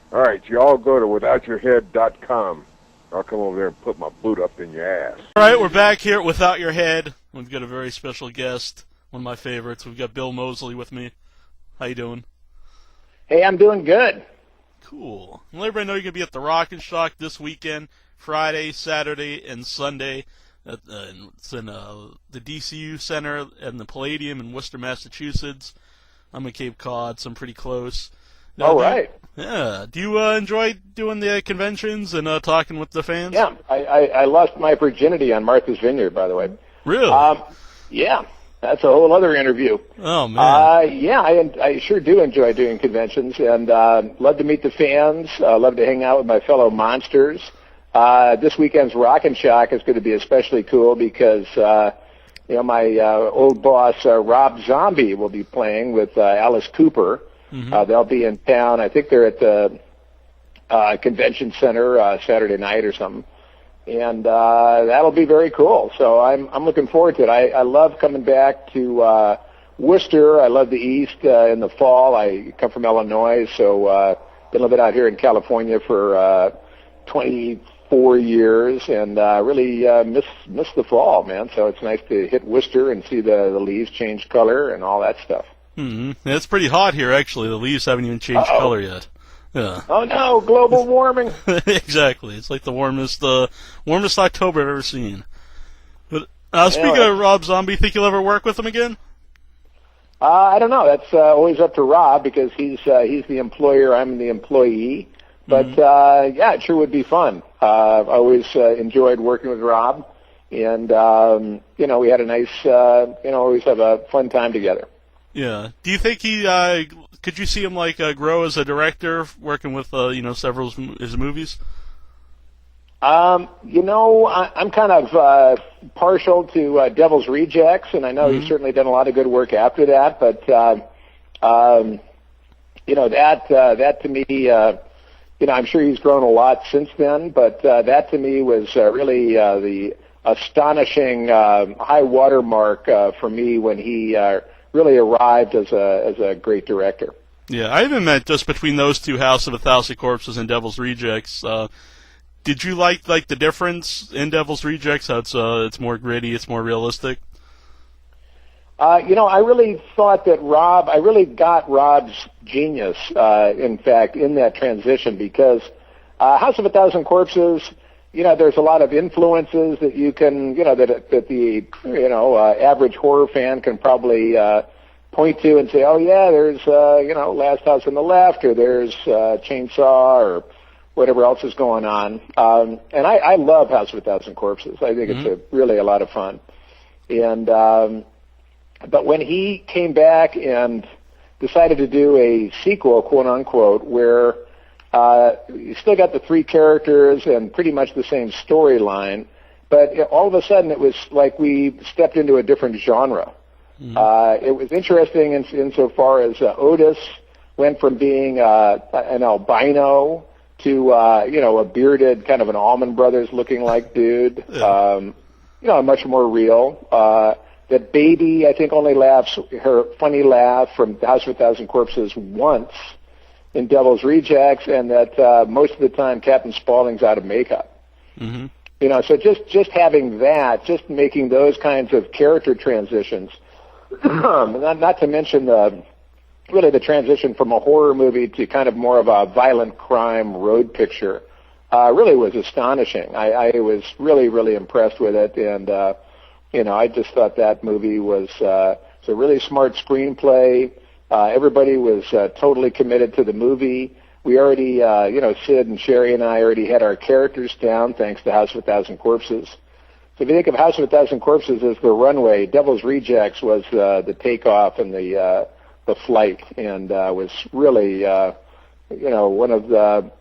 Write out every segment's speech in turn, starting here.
All right, you all go to withoutyourhead.com. I'll come over there and put my boot up in your ass. All right, we're back here at Without Your Head. We've got a very special guest, one of my favorites. We've got Bill Moseley with me. How you doing? Hey, I'm doing good. Cool. Well, everybody know you're going to be at the Rock and Shock this weekend, Friday, Saturday, and Sunday. It's in the DCU Center and the Palladium in Worcester, Massachusetts. I'm in Cape Cod, so I'm pretty close. All right. Yeah. Do you enjoy doing the conventions and talking with the fans? Yeah, I lost my virginity on Martha's Vineyard, by the way. Really? Yeah, that's a whole other interview. Oh, man. Yeah, I sure do enjoy doing conventions, and love to meet the fans. Love to hang out with my fellow monsters. This weekend's Rock and Shock is going to be especially cool because, my old boss, Rob Zombie, will be playing with Alice Cooper. Mm-hmm. They'll be in town. I think they're at the convention center Saturday night or something, and that'll be very cool. So I'm looking forward to it. I love coming back to Worcester. I love the East in the fall. I come from Illinois, so been a little bit out here in California for 24 years, and really miss the fall, man. So it's nice to hit Worcester and see the leaves change color and all that stuff. Mm-hmm. Yeah, it's pretty hot here, actually. The leaves haven't even changed color yet. Yeah. Oh, no, global warming. Exactly. It's like the warmest October I've ever seen. But speaking of Rob Zombie, think you'll ever work with him again? I don't know. That's always up to Rob because he's the employer, I'm the employee. But, yeah, it sure would be fun. I've always enjoyed working with Rob. And, we had a nice, always have a fun time together. Yeah. Do you think could you see him grow as a director, working with several of his movies? I'm kind of partial to Devil's Rejects, and I know he's certainly done a lot of good work after that. But that to me, I'm sure he's grown a lot since then. But that to me was really the astonishing high water mark for me when he really arrived as a great director. Yeah, I even meant just between those two, House of a Thousand Corpses and Devil's Rejects. Did you like the difference in Devil's Rejects? How it's more gritty, it's more realistic? I really thought that I really got Rob's genius, in fact, in that transition because House of a Thousand Corpses, there's a lot of influences that you can, that the average horror fan can probably point to and say, oh yeah, there's Last House on the Left, or there's Chainsaw, or whatever else is going on. And I love House of a Thousand Corpses. I think it's really a lot of fun. And but when he came back and decided to do a sequel, quote unquote, where you still got the three characters and pretty much the same storyline, but all of a sudden it was like we stepped into a different genre. It was interesting insofar as Otis went from being an albino to a bearded kind of an Allman Brothers looking like dude, much more real. That baby, I think, only laughs her funny laugh from House of a Thousand Corpses once in Devil's Rejects, and that most of the time Captain Spaulding's out of makeup. So just having that, just making those kinds of character transitions, not to mention really the transition from a horror movie to kind of more of a violent crime road picture, really was astonishing. I was really, really impressed with it, and I just thought that movie was a really smart screenplay. Everybody was totally committed to the movie. We already, Sid and Sherry and I already had our characters down thanks to House of a Thousand Corpses. So if you think of House of a Thousand Corpses as the runway, Devil's Rejects was the takeoff and the flight, and was really, one of the,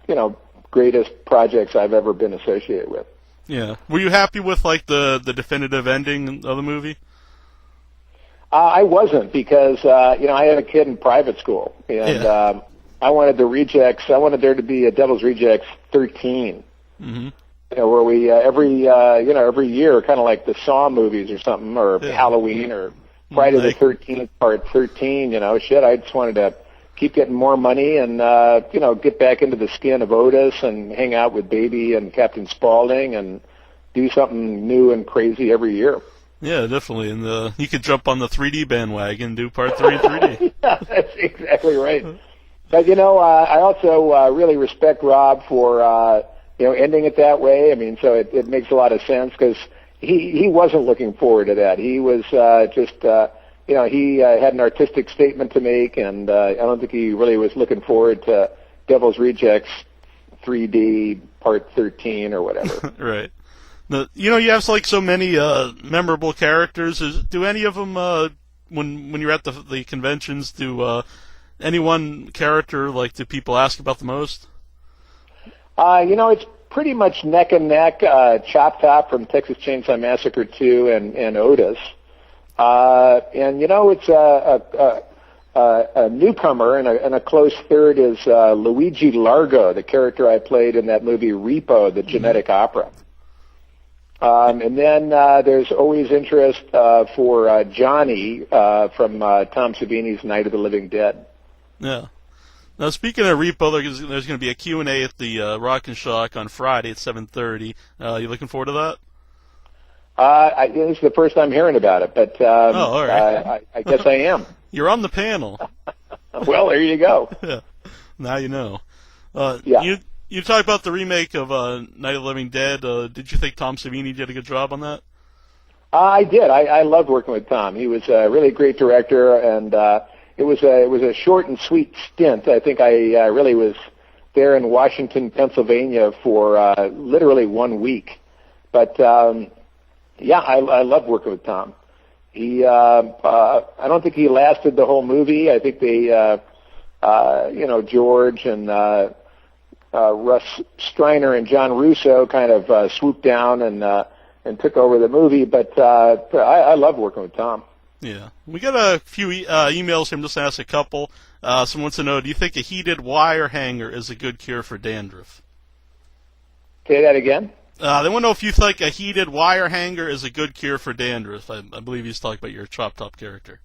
greatest projects I've ever been associated with. Yeah. Were you happy with the definitive ending of the movie? I wasn't because I had a kid in private school, and I wanted the Rejects. I wanted there to be a Devil's Rejects 13. Where we every year, kind of like the Saw movies or something, or Halloween or Friday the 13th Part 13. I just wanted to keep getting more money and, get back into the skin of Otis and hang out with Baby and Captain Spaulding and do something new and crazy every year. Yeah, definitely. And you could jump on the 3D bandwagon and do part 3 in 3D. Yeah, that's exactly right. But, I also really respect Rob for, ending it that way. I mean, so it makes a lot of sense because he wasn't looking forward to that. He was he had an artistic statement to make, and I don't think he really was looking forward to Devil's Rejects 3D Part 13 or whatever. Right. You have so many memorable characters. Do any of them, when you're at the conventions, do any one character do people ask about the most? It's pretty much neck and neck. Chop Top from Texas Chainsaw Massacre 2 and Otis. It's a newcomer, and a close third is Luigi Largo, the character I played in that movie Repo, the genetic opera. And then there's always interest for Johnny from Tom Savini's Night of the Living Dead. Yeah. Now, speaking of Repo, there's going to be a Q&A at the Rock and Shock on Friday at 7:30. You looking forward to that? This is the first I'm hearing about it, but all right. I guess I am. You're on the panel. Well, there you go. Yeah. Now you know. Yeah. You talked about the remake of Night of the Living Dead. Did you think Tom Savini did a good job on that? I did. I loved working with Tom. He was a really great director, and it was a short and sweet stint. I think I really was there in Washington, Pennsylvania for literally 1 week. But I loved working with Tom. He I don't think he lasted the whole movie. I think they George and Russ Streiner and John Russo kind of swooped down and took over the movie. But I loved working with Tom. Yeah. We got a few emails from just ask a couple. Someone wants to know, do you think a heated wire hanger is a good cure for dandruff? Say that again? They want to know if you think a heated wire hanger is a good cure for dandruff. I believe he's talking about your Chop Top character.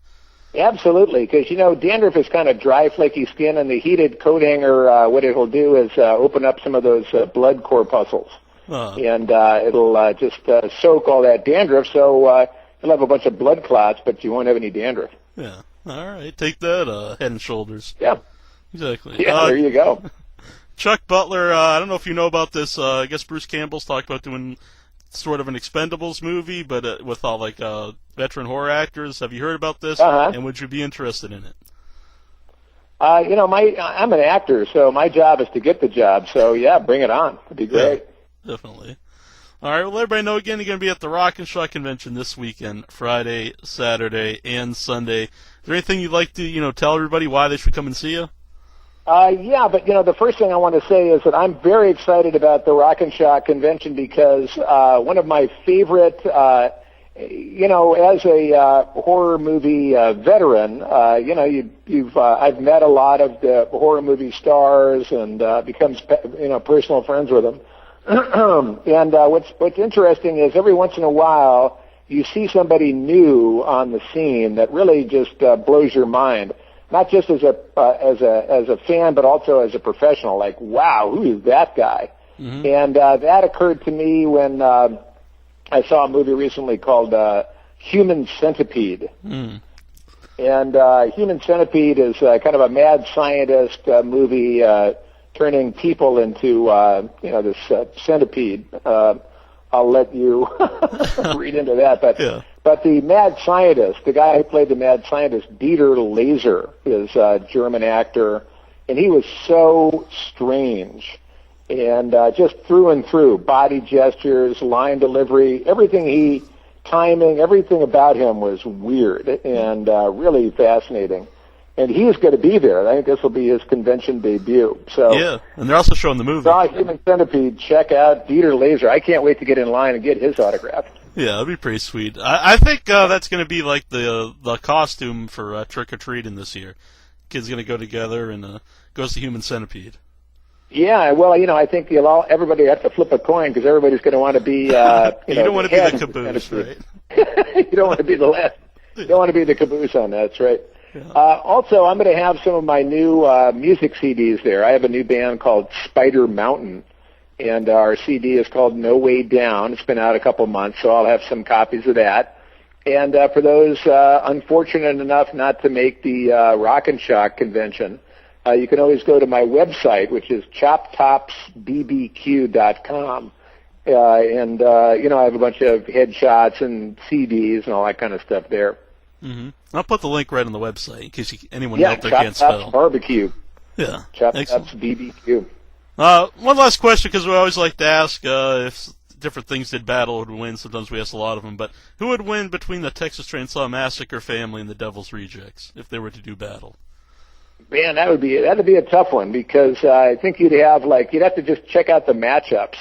Absolutely, because, dandruff is kind of dry, flaky skin, and the heated coat hanger, what it'll do is open up some of those blood corpuscles. And it'll just soak all that dandruff, so you'll have a bunch of blood clots, but you won't have any dandruff. Yeah. All right. Take that, Head and Shoulders. Yeah. Exactly. Yeah, there you go. Chuck Butler, I don't know if you know about this. I guess Bruce Campbell's talked about doing sort of an Expendables movie, but with all veteran horror actors. Have you heard about this? Uh-huh. And would you be interested in it? I'm an actor, so my job is to get the job. So yeah, bring it on. It'd be great. Yeah, definitely. All right, well, let everybody know again, you're going to be at the Rock and Shock Convention this weekend, Friday, Saturday, and Sunday. Is there anything you'd like to, tell everybody why they should come and see you? Yeah, but, the first thing I want to say is that I'm very excited about the Rock and Shock Convention because one of my favorite, as a horror movie veteran, I've met a lot of the horror movie stars and become, personal friends with them. And what's interesting is every once in a while you see somebody new on the scene that really just blows your mind. Not just as a fan, but also as a professional. Like, wow, who is that guy? Mm-hmm. And that occurred to me when I saw a movie recently called Human Centipede. Mm. And Human Centipede is kind of a mad scientist movie turning people into this centipede. I'll let you read into that, but. Yeah. But the mad scientist, the guy who played the mad scientist, Dieter Laser, is a German actor, and he was so strange. And just through and through, body gestures, line delivery, timing, everything about him was weird and really fascinating. And he's going to be there. I think this will be his convention debut. So yeah, and they're also showing the movie. Human Centipede, check out Dieter Laser. I can't wait to get in line and get his autograph. Yeah, that'd be pretty sweet. I think that's going to be like the costume for Trick or Treating this year. Kids going to go together and goes to Human Centipede. Yeah, well, I think everybody has to flip a coin because everybody's going to want to be. You don't want to be the caboose, right? You don't want to be the last. You don't want to be the caboose on that. That's right. Also, I'm going to have some of my new music CDs there. I have a new band called Spider Mountain, and our CD is called No Way Down. It's been out a couple months, so I'll have some copies of that. And for those unfortunate enough not to make the Rock and Shock convention, you can always go to my website, which is choptopsbbq.com. And I have a bunch of headshots and CDs and all that kind of stuff there. Mm-hmm. I'll put the link right on the website in case anyone out there Chop can't spell. Tops Barbecue. Yeah. Chop Tops BBQ. One last question, because we always like to ask if different things did battle or would win. Sometimes we ask a lot of them, but who would win between the Texas Chainsaw Massacre family and the Devil's Rejects if they were to do battle? Man, that'd be a tough one, because I think you'd have to just check out the matchups.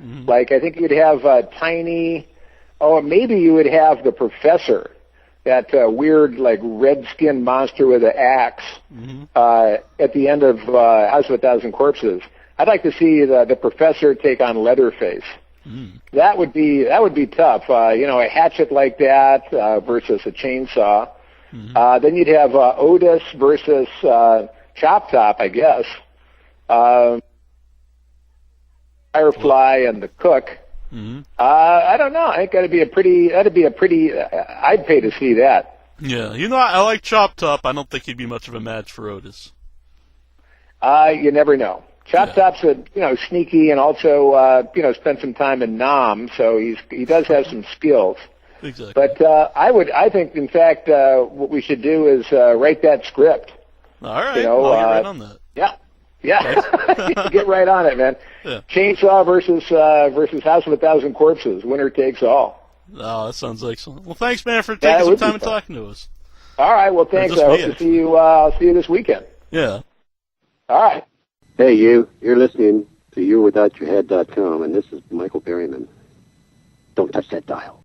Mm-hmm. Like, I think you'd have Tiny, maybe you would have the Professor, that weird red-skinned monster with an axe at the end of House of a Thousand Corpses. I'd like to see the Professor take on Leatherface. Mm. That would be tough. A hatchet like that versus a chainsaw. Mm-hmm. Then you'd have Otis versus Chop Top, I guess. Firefly and the Cook. Mm-hmm. I don't know. I think that'd be a pretty. I'd pay to see that. Yeah, I like Chop Top. I don't think he'd be much of a match for Otis. You never know. Chop Top's sneaky, and also spent some time in Nam, so he does have some skills. Exactly. But I think in fact what we should do is write that script. All right. I'll get right on that. Yeah. Get right on it, man. Yeah. Chainsaw versus House of a Thousand Corpses. Winner takes all. Oh, that sounds excellent. Well, thanks, man, for taking some time and talking to us. All right. Well, thanks. I hope to see you. I'll see you this weekend. Yeah. All right. Hey, you're listening to YouWithoutYourHead.com, and this is Michael Berryman. Don't touch that dial.